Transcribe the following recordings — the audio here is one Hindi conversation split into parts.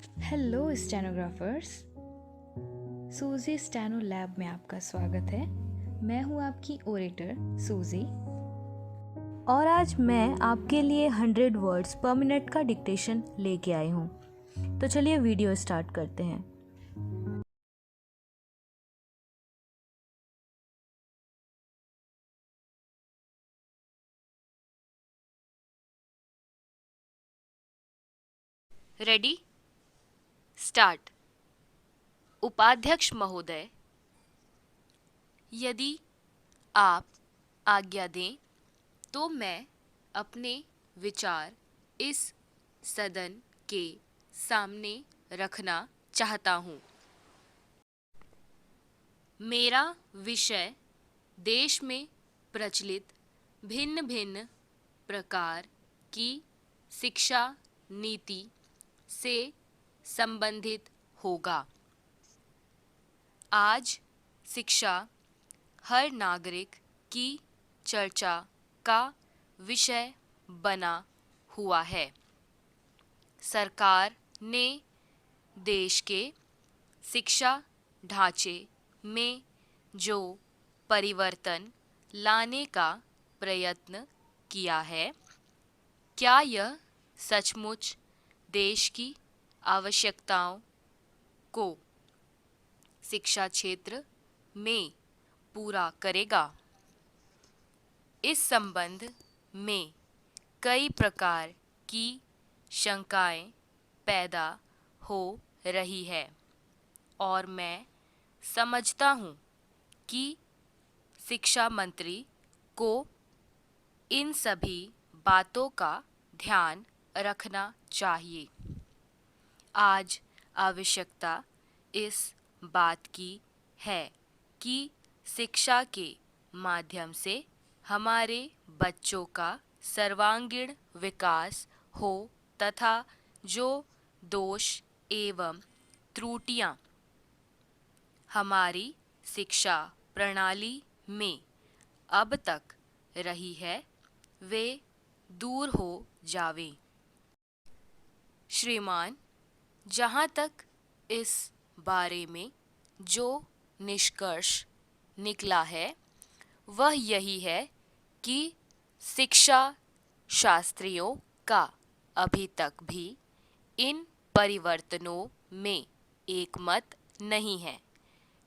Hello stenographers. सूजी स्टेनो लैब में आपका स्वागत है। मैं हूं आपकी ओरेटर सूजी और आज मैं आपके लिए 100 वर्ड्स पर मिनट का डिक्टेशन लेके आई हूं। तो चलिए वीडियो स्टार्ट करते हैं। Ready start. उपाध्यक्ष महोदय, यदि आप आज्ञा दें तो मैं अपने विचार इस सदन के सामने रखना चाहता हूँ। मेरा विषय देश में प्रचलित भिन्न भिन्न प्रकार की शिक्षा नीति से संबंधित होगा। आज शिक्षा हर नागरिक की चर्चा का विषय बना हुआ है। सरकार ने देश के शिक्षा ढांचे में जो परिवर्तन लाने का प्रयत्न किया है, क्या यह सचमुच देश की आवश्यकताओं को शिक्षा क्षेत्र में पूरा करेगा? इस संबंध में कई प्रकार की शंकाएं पैदा हो रही है और मैं समझता हूँ कि शिक्षा मंत्री को इन सभी बातों का ध्यान रखना चाहिए। आज आवश्यकता इस बात की है कि शिक्षा के माध्यम से हमारे बच्चों का सर्वांगीण विकास हो तथा जो दोष एवं त्रुटियां हमारी शिक्षा प्रणाली में अब तक रही है वे दूर हो जावें। श्रीमान, जहाँ तक इस बारे में जो निष्कर्ष निकला है वह यही है कि शिक्षा शास्त्रियों का अभी तक भी इन परिवर्तनों में एकमत नहीं है।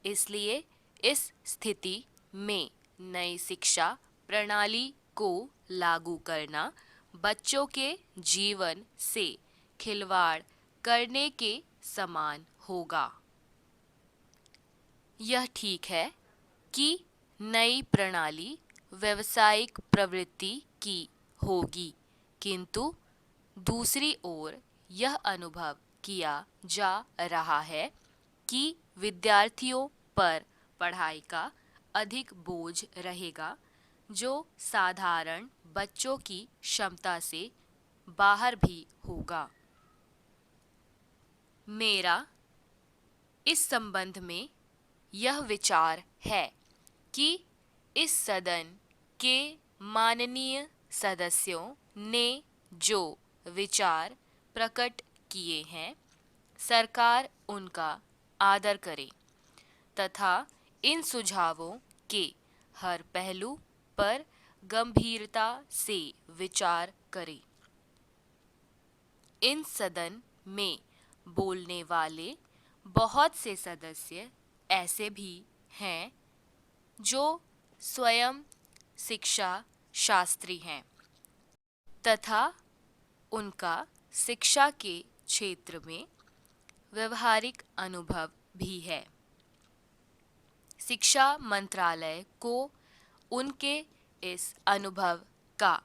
इसलिए इस स्थिति में नई शिक्षा प्रणाली को लागू करना बच्चों के जीवन से खिलवाड़ करने के समान होगा। यह ठीक है कि नई प्रणाली व्यावसायिक प्रवृत्ति की होगी, किंतु दूसरी ओर यह अनुभव किया जा रहा है कि विद्यार्थियों पर पढ़ाई का अधिक बोझ रहेगा जो साधारण बच्चों की क्षमता से बाहर भी होगा। मेरा इस संबंध में यह विचार है कि इस सदन के माननीय सदस्यों ने जो विचार प्रकट किए हैं, सरकार उनका आदर करे तथा इन सुझावों के हर पहलू पर गंभीरता से विचार करे। इन सदन में बोलने वाले बहुत से सदस्य ऐसे भी हैं जो स्वयं शिक्षा शास्त्री हैं तथा उनका शिक्षा के क्षेत्र में व्यवहारिक अनुभव भी है। शिक्षा मंत्रालय को उनके इस अनुभव का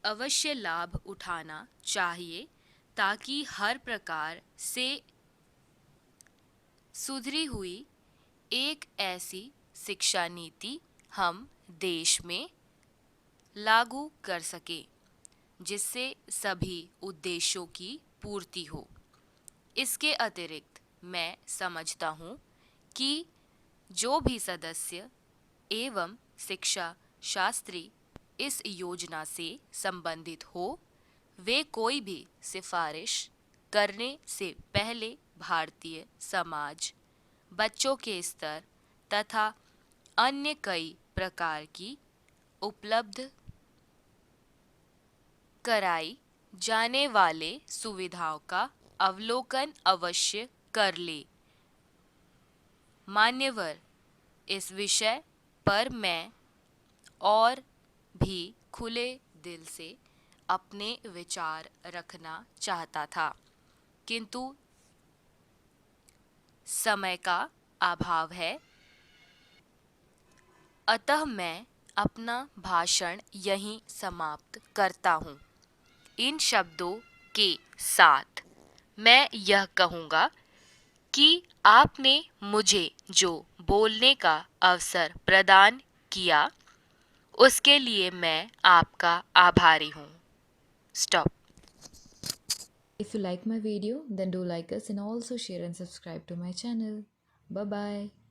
अवश्य लाभ उठाना चाहिए ताकि हर प्रकार से सुधरी हुई एक ऐसी शिक्षा नीति हम देश में लागू कर सके जिससे सभी उद्देश्यों की पूर्ति हो। इसके अतिरिक्त मैं समझता हूँ कि जो भी सदस्य एवं शिक्षा शास्त्री इस योजना से संबंधित हो वे कोई भी सिफारिश करने से पहले भारतीय समाज बच्चों के स्तर तथा अन्य कई प्रकार की उपलब्ध कराई जाने वाले सुविधाओं का अवलोकन अवश्य कर ले। मान्यवर, इस विषय पर मैं और भी खुले दिल से अपने विचार रखना चाहता था, किंतु समय का अभाव है, अतः मैं अपना भाषण यहीं समाप्त करता हूँ। इन शब्दों के साथ मैं यह कहूँगा कि आपने मुझे जो बोलने का अवसर प्रदान किया उसके लिए मैं आपका आभारी हूँ। Stop. If you like my video, then do like us and also share and subscribe to my channel. Bye bye.